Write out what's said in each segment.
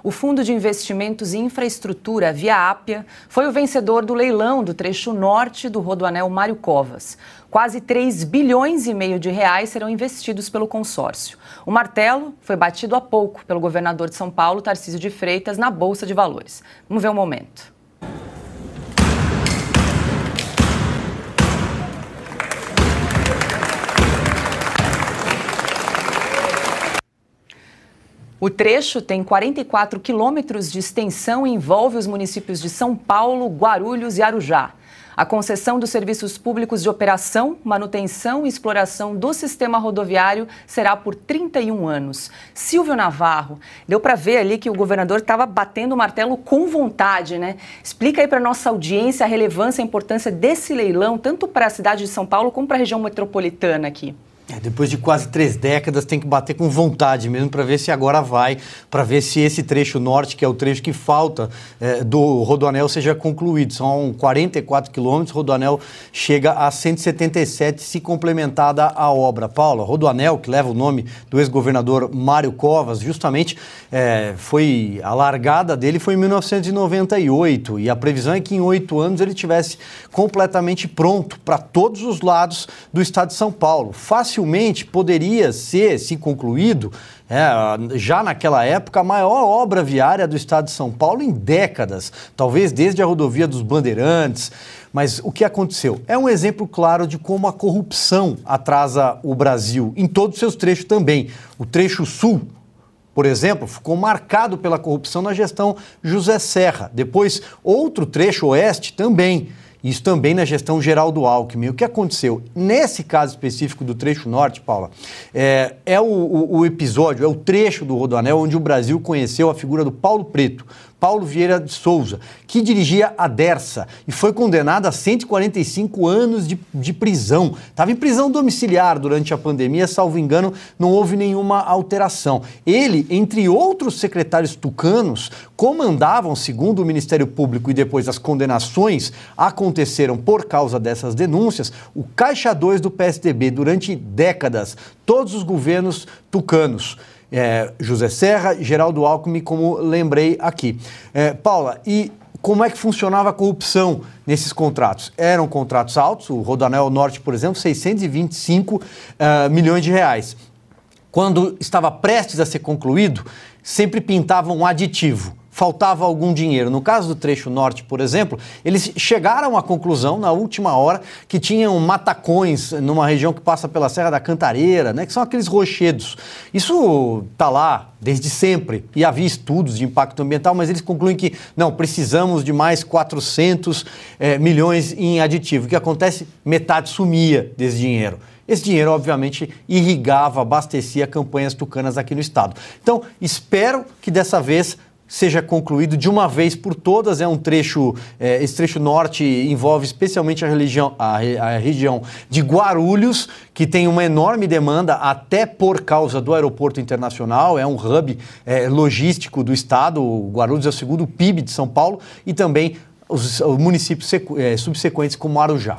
O Fundo de Investimentos em Infraestrutura, via Ápia, foi o vencedor do leilão do trecho norte do Rodoanel Mário Covas. Quase 3,5 bilhões de reais serão investidos pelo consórcio. O martelo foi batido há pouco pelo governador de São Paulo, Tarcísio de Freitas, na Bolsa de Valores. Vamos ver um momento. O trecho tem 44 quilômetros de extensão e envolve os municípios de São Paulo, Guarulhos e Arujá. A concessão dos serviços públicos de operação, manutenção e exploração do sistema rodoviário será por 31 anos. Silvio Navarro, deu para ver ali que o governador estava batendo o martelo com vontade, né? Explica aí para a nossa audiência a relevância e a importância desse leilão, tanto para a cidade de São Paulo como para a região metropolitana aqui. Depois de quase 3 décadas, tem que bater com vontade mesmo para ver se agora vai, para ver se esse trecho norte, que é o trecho que falta do Rodoanel, seja concluído. São 44 quilômetros, o Rodoanel chega a 177 se complementada a obra. Paula, Rodoanel, que leva o nome do ex-governador Mário Covas, justamente a largada dele foi em 1998 e a previsão é que em 8 anos ele estivesse completamente pronto para todos os lados do estado de São Paulo. Facilmente poderia ser, se concluído, já naquela época, a maior obra viária do estado de São Paulo em décadas, talvez desde a rodovia dos Bandeirantes. Mas o que aconteceu? É um exemplo claro de como a corrupção atrasa o Brasil, em todos os seus trechos também. O trecho sul, por exemplo, ficou marcado pela corrupção na gestão José Serra. Depois, outro trecho oeste também. Isso também na gestão Geraldo Alckmin. O que aconteceu? Nesse caso específico do trecho norte, Paula, o episódio, é o trecho do Rodoanel onde o Brasil conheceu a figura do Paulo Preto, Paulo Vieira de Souza, que dirigia a Dersa e foi condenado a 145 anos de prisão. Estava em prisão domiciliar durante a pandemia, salvo engano, não houve nenhuma alteração. Ele, entre outros secretários tucanos, comandavam, segundo o Ministério Público, e depois as condenações aconteceram por causa dessas denúncias, o Caixa 2 do PSDB durante décadas, todos os governos tucanos. José Serra, Geraldo Alckmin, como lembrei aqui. Paula, e como é que funcionava a corrupção nesses contratos? Eram contratos altos, o Rodoanel Norte, por exemplo, 625 milhões de reais. Quando estava prestes a ser concluído, sempre pintavam um aditivo. Faltava algum dinheiro. No caso do trecho norte, por exemplo, eles chegaram à conclusão, na última hora, que tinham matacões numa região que passa pela Serra da Cantareira, né, que são aqueles rochedos. Isso está lá desde sempre, e havia estudos de impacto ambiental, mas eles concluem que, não, precisamos de mais 400 milhões em aditivo. O que acontece? Metade sumia desse dinheiro. Esse dinheiro, obviamente, irrigava, abastecia campanhas tucanas aqui no estado. Então, espero que dessa vez seja concluído de uma vez por todas. Esse trecho norte envolve especialmente a região de Guarulhos, que tem uma enorme demanda até por causa do aeroporto internacional, é um hub logístico do estado. O Guarulhos é o segundo PIB de São Paulo, e também os municípios subsequentes como Arujá.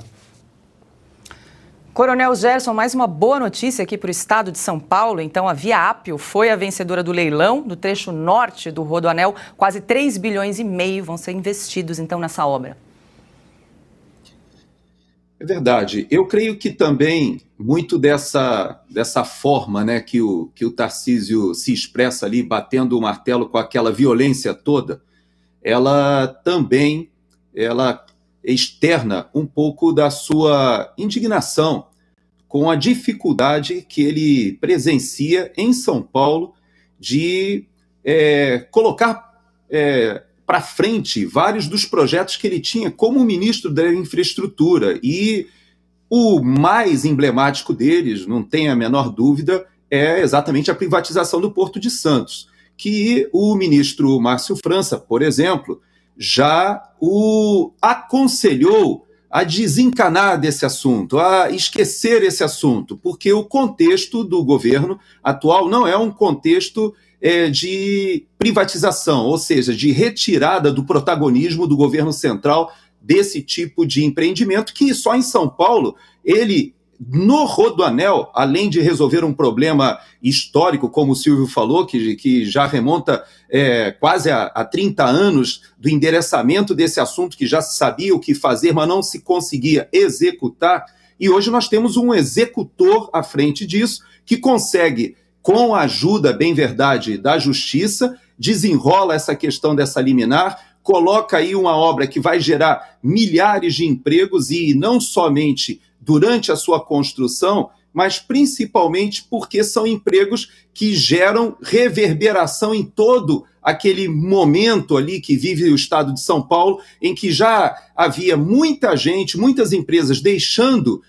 Coronel Gerson, mais uma boa notícia aqui para o estado de São Paulo. Então, a Via Ápio foi a vencedora do leilão do trecho norte do Rodoanel. Quase 3,5 bilhões vão ser investidos, então, nessa obra. É verdade. Eu creio que também muito dessa forma, né, que o Tarcísio se expressa ali, batendo o martelo com aquela violência toda, ela também externa um pouco da sua indignação com a dificuldade que ele presencia em São Paulo de colocar para frente vários dos projetos que ele tinha como ministro da Infraestrutura. E o mais emblemático deles, não tem a menor dúvida, é exatamente a privatização do Porto de Santos, que o ministro Márcio França, por exemplo, já o aconselhou a desencanar desse assunto, a esquecer esse assunto, porque o contexto do governo atual não é um contexto de privatização, ou seja, de retirada do protagonismo do governo central desse tipo de empreendimento, que só em São Paulo ele no Rodoanel, além de resolver um problema histórico, como o Silvio falou, que já remonta quase a 30 anos do endereçamento desse assunto, que já se sabia o que fazer, mas não se conseguia executar, e hoje nós temos um executor à frente disso, que consegue, com a ajuda, bem verdade, da Justiça, desenrola essa questão dessa liminar, coloca aí uma obra que vai gerar milhares de empregos, e não somente durante a sua construção, mas principalmente porque são empregos que geram reverberação em todo aquele momento ali que vive o estado de São Paulo, em que já havia muita gente, muitas empresas deixando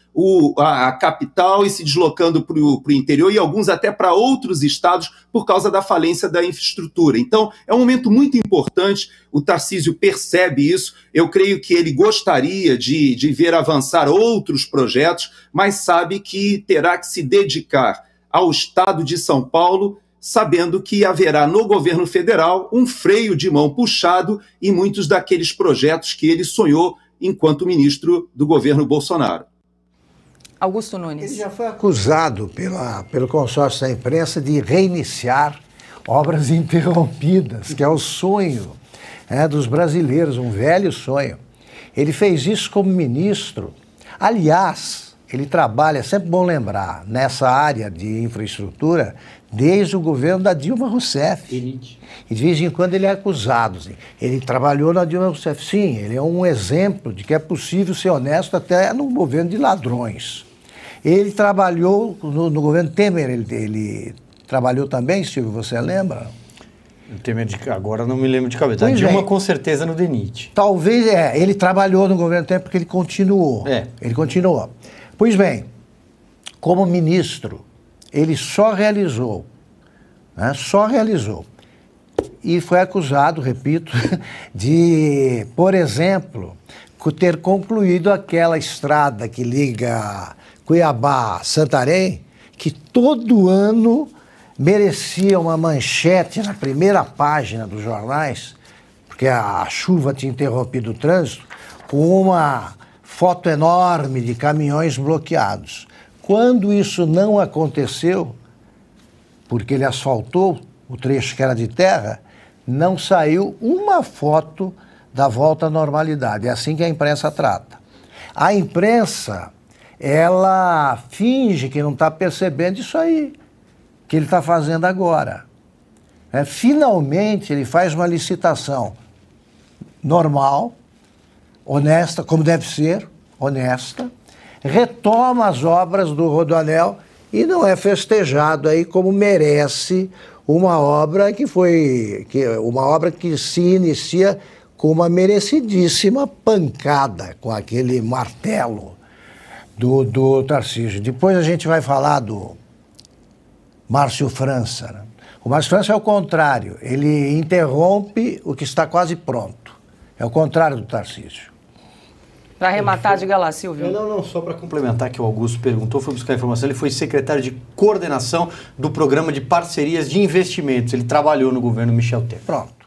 a capital e se deslocando para o interior, e alguns até para outros estados por causa da falência da infraestrutura. Então, é um momento muito importante, o Tarcísio percebe isso, eu creio que ele gostaria de ver avançar outros projetos, mas sabe que terá que se dedicar ao estado de São Paulo, sabendo que haverá no governo federal um freio de mão puxado em muitos daqueles projetos que ele sonhou enquanto ministro do governo Bolsonaro. Augusto Nunes. Ele já foi acusado pelo consórcio da imprensa de reiniciar obras interrompidas, que é o sonho dos brasileiros, um velho sonho. Ele fez isso como ministro. Aliás, ele trabalha, é sempre bom lembrar, nessa área de infraestrutura, desde o governo da Dilma Rousseff. E de vez em quando ele é acusado. Assim. Ele trabalhou na Dilma Rousseff. Sim, ele é um exemplo de que é possível ser honesto até no governo de ladrões. Ele trabalhou no governo Temer, ele trabalhou também, Silvio, você lembra? Temer, agora não me lembro de cabeça. A Dilma, com certeza, no DENIT. Talvez, ele trabalhou no governo Temer porque ele continuou. Ele continuou. Pois bem, como ministro, ele só realizou, e foi acusado, repito, de, por exemplo, ter concluído aquela estrada que liga Cuiabá a Santarém, que todo ano merecia uma manchete na primeira página dos jornais, porque a chuva tinha interrompido o trânsito, com uma foto enorme de caminhões bloqueados. Quando isso não aconteceu, porque ele asfaltou o trecho que era de terra, não saiu uma foto da volta à normalidade. É assim que a imprensa trata. A imprensa, ela finge que não está percebendo isso aí, que ele está fazendo agora. Finalmente, ele faz uma licitação normal, honesta, como deve ser, honesta, retoma as obras do Rodoanel e não é festejado aí como merece uma obra que se inicia com uma merecidíssima pancada, com aquele martelo do Tarcísio. Depois a gente vai falar do Márcio França. Né? O Márcio França é o contrário, ele interrompe o que está quase pronto. É o contrário do Tarcísio. Para arrematar, diga lá, Silvio. Não, só para complementar que o Augusto perguntou, foi buscar informação, ele foi secretário de coordenação do programa de parcerias de investimentos, ele trabalhou no governo Michel Temer. Pronto.